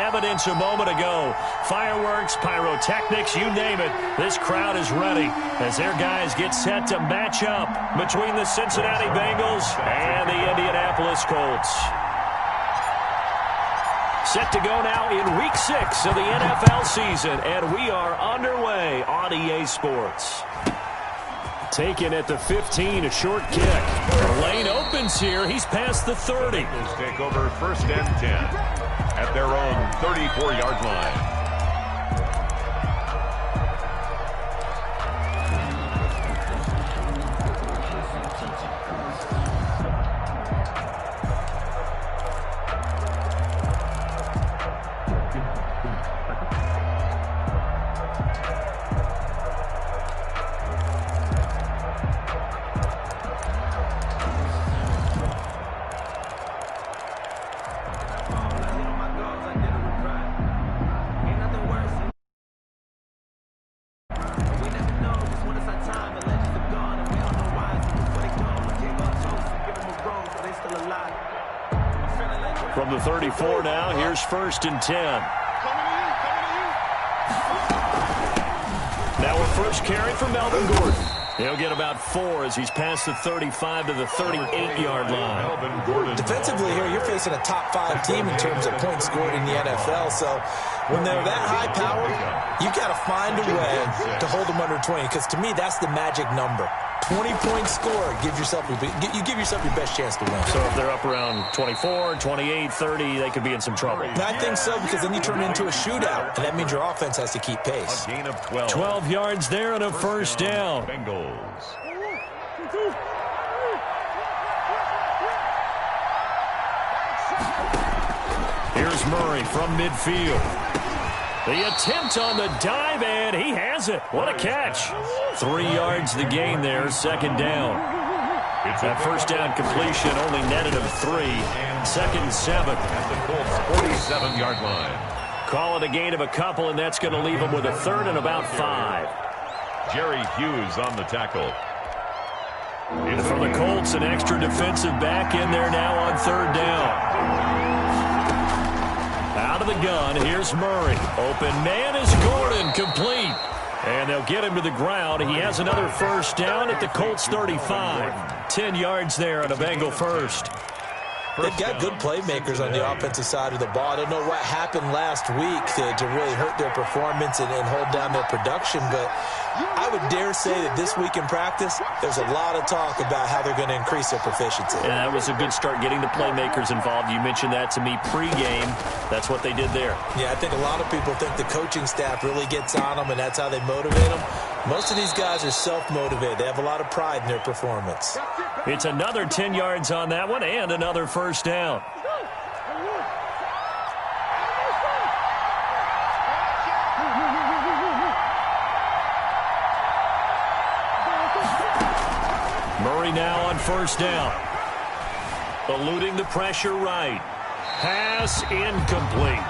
evidence a moment ago. Fireworks, pyrotechnics, you name it. This crowd is ready as their guys get set to match up between the Cincinnati Bengals and the Indianapolis Colts. Set to go now in Week 6 of the NFL season, and we are underway on EA Sports. Taken at the 15, a short kick. The lane opens here. He's past the 30. Bengals take over 1st and 10 at their own 34-yard line. From the 34 now, here's 1st and 10. Now a first carry for Melvin Gordon. He'll get about 4 as he's past the 35 to the 38-yard line. Defensively here, you're facing a top 5 team in terms of points scored in the NFL. So when they're that high power, you got to find a way to hold them under 20. Because to me, that's the magic number. 20 points scored, you give yourself your best chance to win. So if they're up around 24, 28, 30, they could be in some trouble. And I think so, because then you turn it into a shootout, and that means your offense has to keep pace. A gain of 12. 12 yards there and a first down. Bengals. Here's Murray from midfield. The attempt on the dive, and he has it. What a catch. 3 yards the gain there, 2nd down. That first down completion only netted him 3. 2nd and 7. At the Colts' 47-yard line. Call it a gain of a couple, and that's going to leave him with a 3rd and about 5. Jerry Hughes on the tackle. For the Colts, an extra defensive back in there now on 3rd down. Out of the gun, here's Murray. Open man is Gordon, complete. And they'll get him to the ground. He has another first down at the Colts 35. 10 yards there on a Bengal first. They've got good playmakers on the offensive side of the ball. I don't know what happened last week to really hurt their performance and hold down their production, but I would dare say that this week in practice, there's a lot of talk about how they're going to increase their proficiency. And that was a good start getting the playmakers involved. You mentioned that to me pregame. That's what they did there. Yeah, I think a lot of people think the coaching staff really gets on them, and that's how they motivate them. Most of these guys are self-motivated. They have a lot of pride in their performance. It's another 10 yards on that one and another first down. Murray now on first down. Eluding the pressure right. Pass incomplete.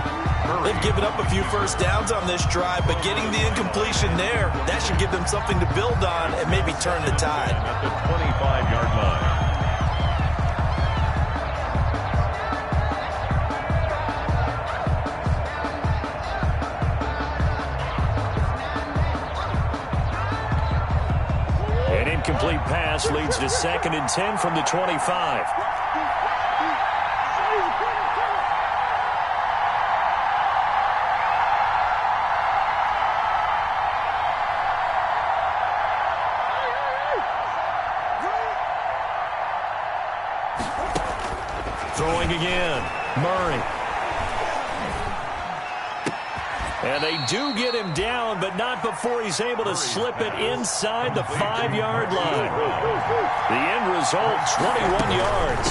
They've given up a few first downs on this drive, but getting the incompletion there, that should give them something to build on and maybe turn the tide. At the 25-yard line. An incomplete pass leads to 2nd and 10 from the 25. Throwing again, Murray. And they do get him down, but not before he's able to slip it inside the 5-yard line. The end result, 21 yards.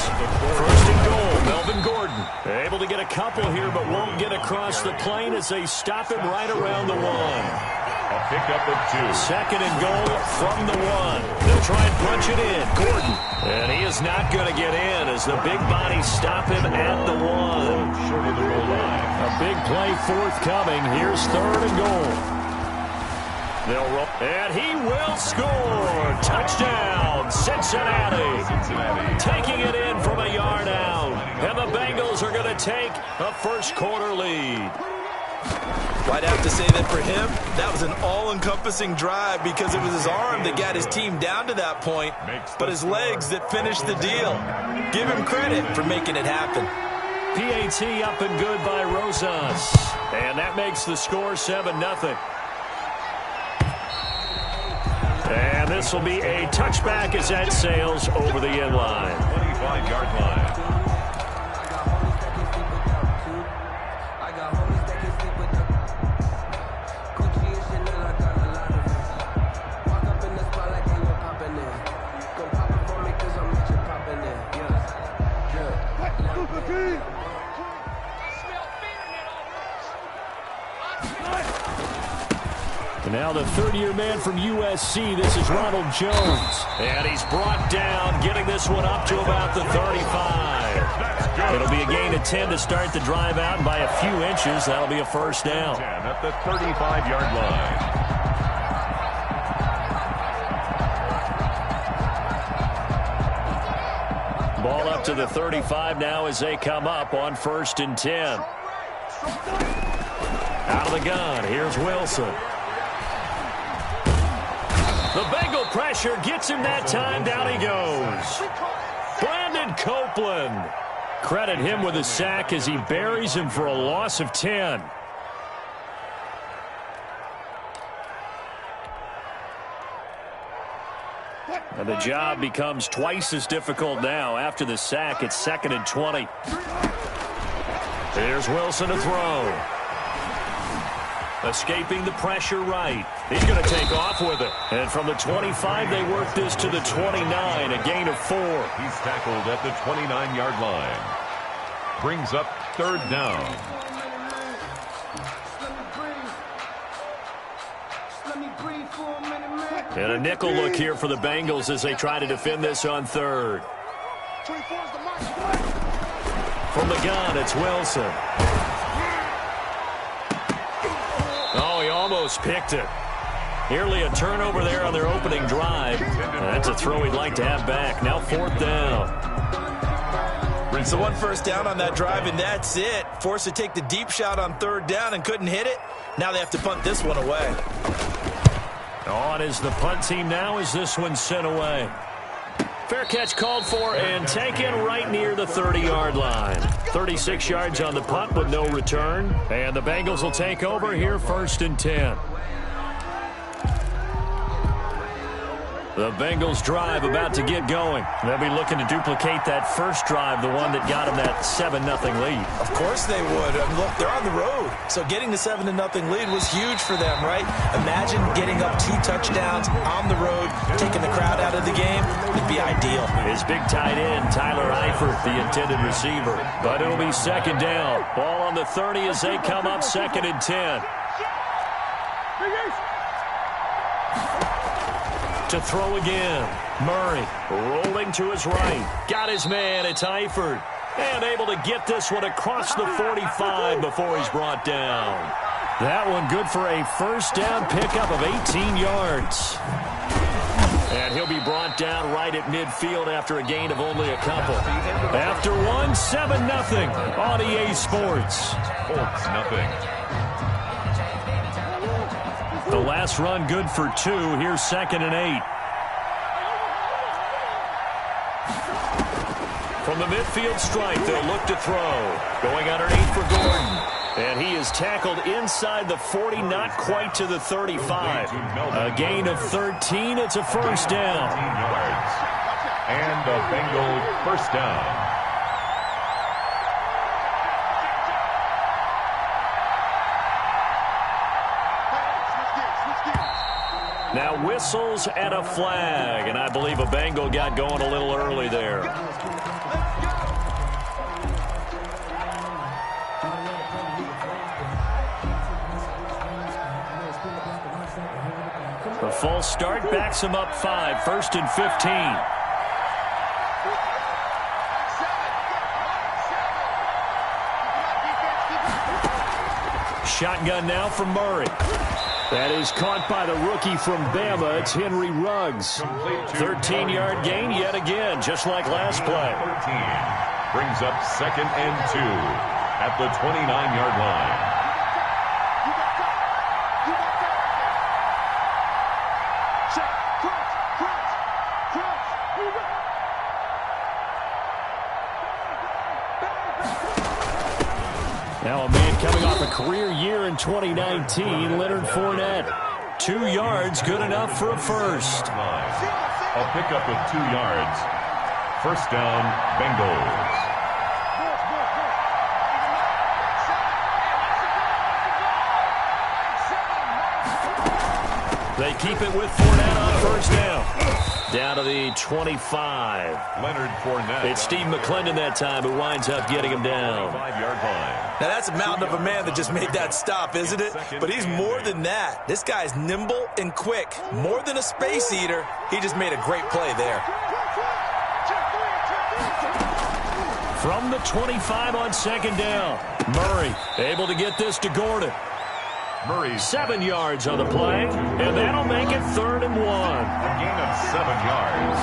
1st and goal, Melvin Gordon. Able to get a couple here, but won't get across the plane as they stop him right around the 1. A pickup of 2. 2nd and goal from the 1. They'll try and punch it in. Gordon. And he is not going to get in as the big bodies stop him at the 1. Short of the goal line. A big play forthcoming. Here's 3rd and goal. They'll roll, and he will score. Touchdown, Cincinnati. Taking it in from a yard out. And the Bengals are going to take a first-quarter lead. I'd have to say that for him, that was an all-encompassing drive because it was his arm that got his team down to that point, but his legs that finished the deal. Give him credit for making it happen. PAT up and good by Rosas. And that makes the score 7-0. And this will be a touchback as that sails over the end line. 25-yard line. And now the third-year man from USC, this is Ronald Jones. And he's brought down, getting this one up to about the 35. It'll be a gain of 10 to start the drive out, and by a few inches, that'll be a first down. 10 at the 35-yard line. Ball up to the 35 now as they come up on 1st and 10. Out of the gun, here's Wilson. The Bengal pressure gets him that time. Down he goes. Brandon Copeland. Credit him with a sack as he buries him for a loss of 10. And the job becomes twice as difficult now. After the sack, it's 2nd and 20. Here's Wilson to throw. Escaping the pressure right. He's going to take off with it. And from the 25, they work this to the 29, a gain of 4. He's tackled at the 29-yard line. Brings up 3rd down. And a nickel look here for the Bengals as they try to defend this on 3rd. From the gun, it's Wilson. Oh, he almost picked it. Nearly a turnover there on their opening drive. That's a throw he'd like to have back. Now 4th down. So 1 first down on that drive, and that's it. Forced to take the deep shot on 3rd down and couldn't hit it. Now they have to punt this one away. On is the punt team now as this one's sent away. Fair catch called for and taken right near the 30-yard line. 36 yards on the punt with no return. And the Bengals will take over here 1st and 10. The Bengals drive about to get going. They'll be looking to duplicate that first drive, the one that got them that 7-0 lead. Of course they would. I mean, look, they're on the road. So getting the 7-0 lead was huge for them, right? Imagine getting up 2 touchdowns on the road, taking the crowd out of the game. It'd be ideal. His big tight end, Tyler Eifert, the intended receiver. But it'll be 2nd down. Ball on the 30 as they come up 2nd and 10. To throw again. Murray rolling to his right. Got his man. It's Eifert. And able to get this one across the 45 before he's brought down. That one good for a first down pickup of 18 yards. And he'll be brought down right at midfield after a gain of only a couple. After one, 7-0 on EA Sports. Colts, nothing. The last run good for 2. Here's 2nd and 8. From the midfield stripe, they'll look to throw. Going underneath for Gordon. And he is tackled inside the 40, not quite to the 35. A gain of 13. It's a first down. 15 yards. And a Bengal first down. Now whistles and a flag, and I believe a Bengal got going a little early there. The false start backs him up 5, 1st and 15. Shotgun now from Murray. That is caught by the rookie from Bama. It's Henry Ruggs. 13-yard gain yet again, just like last play. 13 brings up 2nd and 2 at the 29-yard line. Now a man coming off a career year in 2019, Leonard Fournette. 2 yards, good enough for a first. A pickup of 2 yards. First down, Bengals. They keep it with Fournette on first down. Down to the 25. Leonard Fournette. It's Steve McClendon that time who winds up getting him down. 5-yard line. Now, that's a mountain of a man that just made that stop, isn't it? But he's more than that. This guy's nimble and quick. More than a space eater. He just made a great play there. From the 25 on second down. Murray able to get this to Gordon. Murray. 7 yards on the play, and that'll make it 3rd and 1. A gain of 7 yards.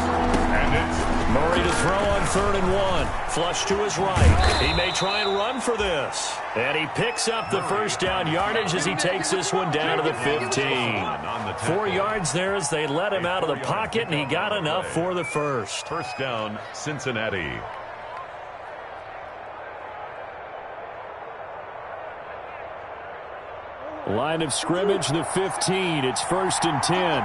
And it's Murray to throw on 3rd and 1. Flush to his right. He may try and run for this. And he picks up the first down yardage as he takes this one down to the 15. 4 yards there as they let him out of the pocket, and he got enough for the first. First down, Cincinnati. Line of scrimmage, the 15. It's 1st and 10.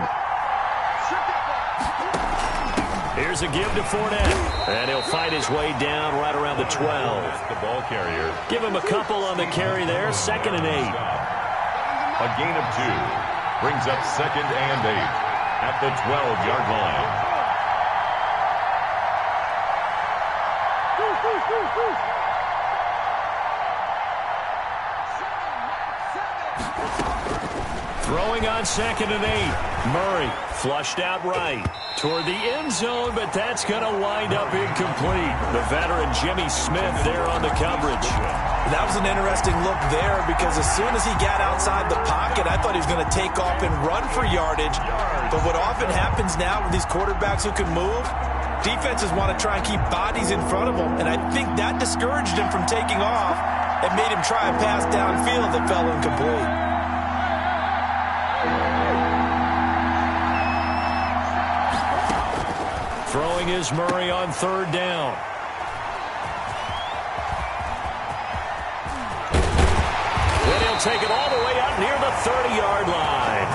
Here's a give to Fournette. And he'll fight his way down right around the 12. The ball carrier. Give him a couple on the carry there. 2nd and 8. A gain of 2. Brings up 2nd and 8 at the 12-yard line. Throwing on 2nd and 8. Murray flushed out right toward the end zone, but that's going to wind up incomplete. The veteran Jimmy Smith there on the coverage. That was an interesting look there because as soon as he got outside the pocket, I thought he was going to take off and run for yardage. But what often happens now with these quarterbacks who can move, defenses want to try and keep bodies in front of them. And I think that discouraged him from taking off and made him try a pass downfield that fell incomplete. Throwing is Murray on 3rd down. Then he'll take it all the way up near the 30-yard line.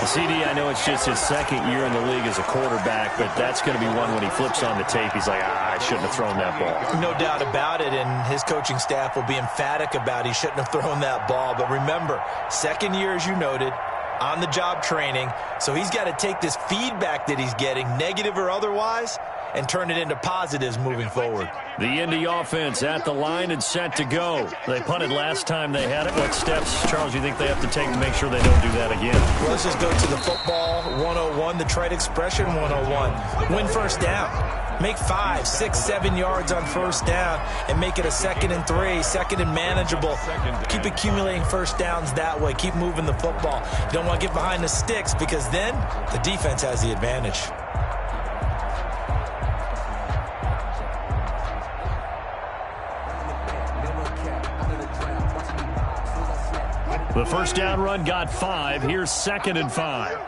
CD, I know it's just his 2nd year in the league as a quarterback, but that's going to be one when he flips on the tape. He's like, I shouldn't have thrown that ball. No doubt about it, and his coaching staff will be emphatic about he shouldn't have thrown that ball. But remember, 2nd year, as you noted, on-the-job training, so he's got to take this feedback that he's getting, negative or otherwise, and turn it into positives moving forward. The Indy offense at the line and set to go. They punted last time they had it. What steps, Charles, you think they have to take to make sure they don't do that again? Well, let's just go to the football 101, the trite expression 101. Win first down. Make 5, 6, 7 yards on first down and make it a 2nd and 3, 2nd and manageable. Keep accumulating first downs that way. Keep moving the football. You don't want to get behind the sticks because then the defense has the advantage. The first down run got 5. Here's 2nd and 5.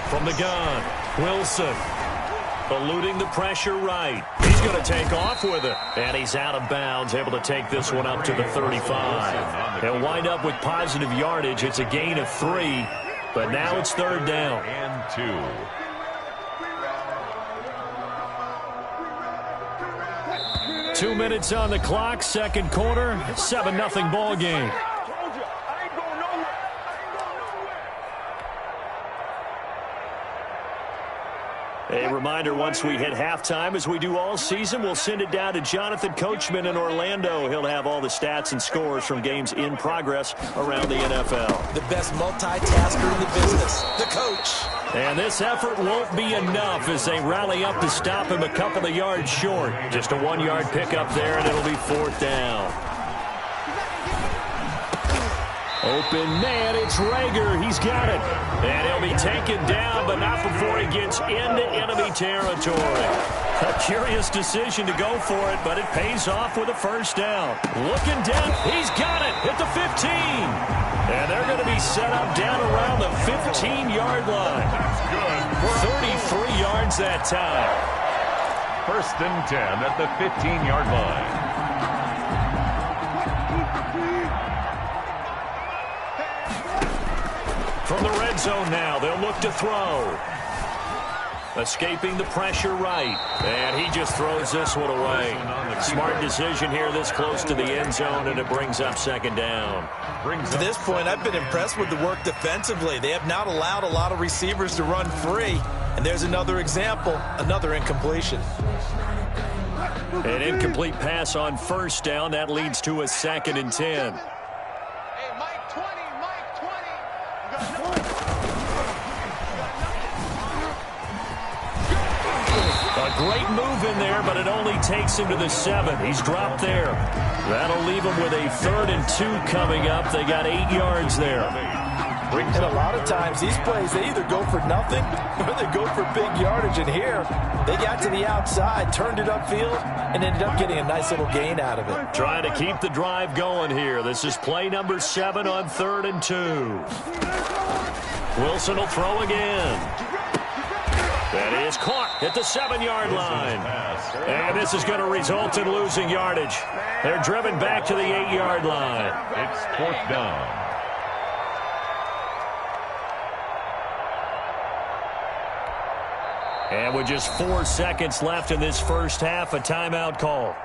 From the gun, Wilson eluding the pressure right. He's going to take off with it. And he's out of bounds, able to take this one up to the 35. He'll wind up with positive yardage. It's a gain of 3, but now it's 3rd down. And 2. 2 minutes on the clock, 2nd quarter, 7-0 ball game. A reminder, once we hit halftime, as we do all season, we'll send it down to Jonathan Coachman in Orlando. He'll have all the stats and scores from games in progress around the NFL. The best multitasker in the business, the coach. And this effort won't be enough as they rally up to stop him a couple of yards short. Just a 1-yard pickup there, and it'll be 4th down. Open man, it's Rager. He's got it. And he'll be taken down, but not before he gets into enemy territory. A curious decision to go for it, but it pays off with a first down. Looking down, he's got it at the 15. And they're going to be set up down around the 15-yard line. 33 yards that time. First and 10 at the 15-yard line. From the red zone now, they'll look to throw. Escaping the pressure right. And he just throws this one away. Smart decision here this close to the end zone, and it brings up second down. To this point, I've been impressed with the work defensively. They have not allowed a lot of receivers to run free. And there's another example, another incompletion. An incomplete pass on first down. That leads to a 2nd and 10. A great move in there, but it only takes him to the 7. He's dropped there. That'll leave him with a 3rd and 2 coming up. They got 8 yards there. And a lot of times, these plays, they either go for nothing or they go for big yardage. And here, they got to the outside, turned it upfield, and ended up getting a nice little gain out of it. Trying to keep the drive going here. This is play number 7 on 3rd and 2. Wilson will throw again. That is caught at the 7-yard line. And this is going to result in losing yardage. They're driven back to the 8-yard line. It's 4th down. And with just 4 seconds left in this first half, a timeout call.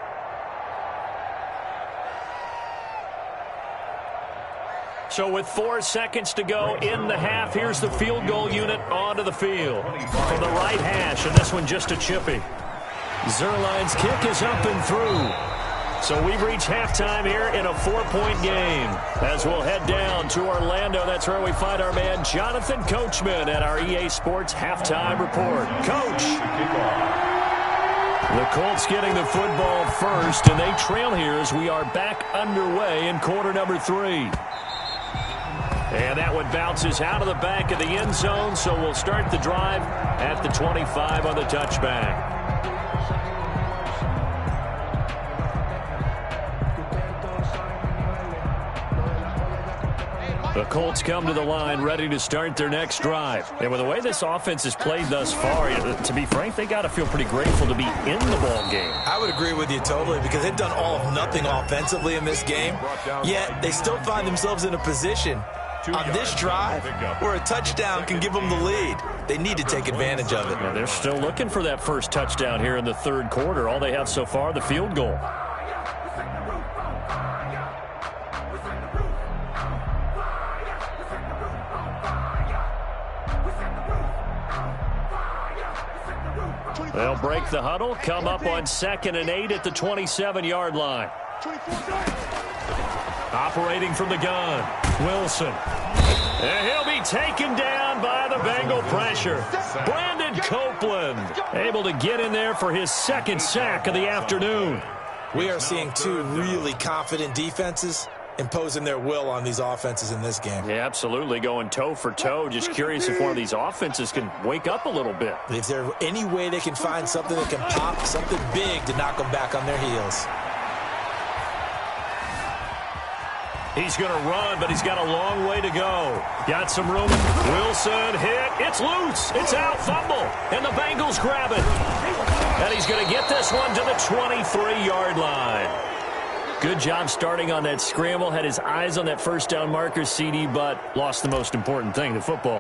So with 4 seconds to go in the half, here's the field goal unit onto the field. From the right hash, and this one just a chippy. Zerline's kick is up and through. So we've reached halftime here in a 4-point game. As we'll head down to Orlando, that's where we find our man Jonathan Coachman at our EA Sports Halftime Report. Coach! The Colts getting the football first, and they trail here as we are back underway in quarter number 3. And that one bounces out of the back of the end zone, so we'll start the drive at the 25 on the touchback. The Colts come to the line ready to start their next drive. And with the way this offense has played thus far, to be frank, they got to feel pretty grateful to be in the ball game. I would agree with you totally, because they've done all of nothing offensively in this game, yet they still find themselves in a position on this drive where a touchdown can give them the lead. They need to take advantage of it. Yeah, they're still looking for that first touchdown here in the 3rd quarter. All they have so far, the field goal. They'll break the huddle, come up on 2nd and 8 at the 27-yard line. Operating from the gun, Wilson. And he'll be taken down by the Bengal pressure. Brandon Copeland able to get in there for his 2nd sack of the afternoon. We are seeing 2 really confident defenses imposing their will on these offenses in this game. Yeah, absolutely, going toe for toe. Just curious if one of these offenses can wake up a little bit. Is there any way they can find something that can pop, something big to knock them back on their heels? He's going to run, but he's got a long way to go. Got some room. Wilson hit. It's loose. It's out. Fumble. And the Bengals grab it. And he's going to get this one to the 23-yard line. Good job starting on that scramble. Had his eyes on that first down marker, CD, but lost the most important thing, the football.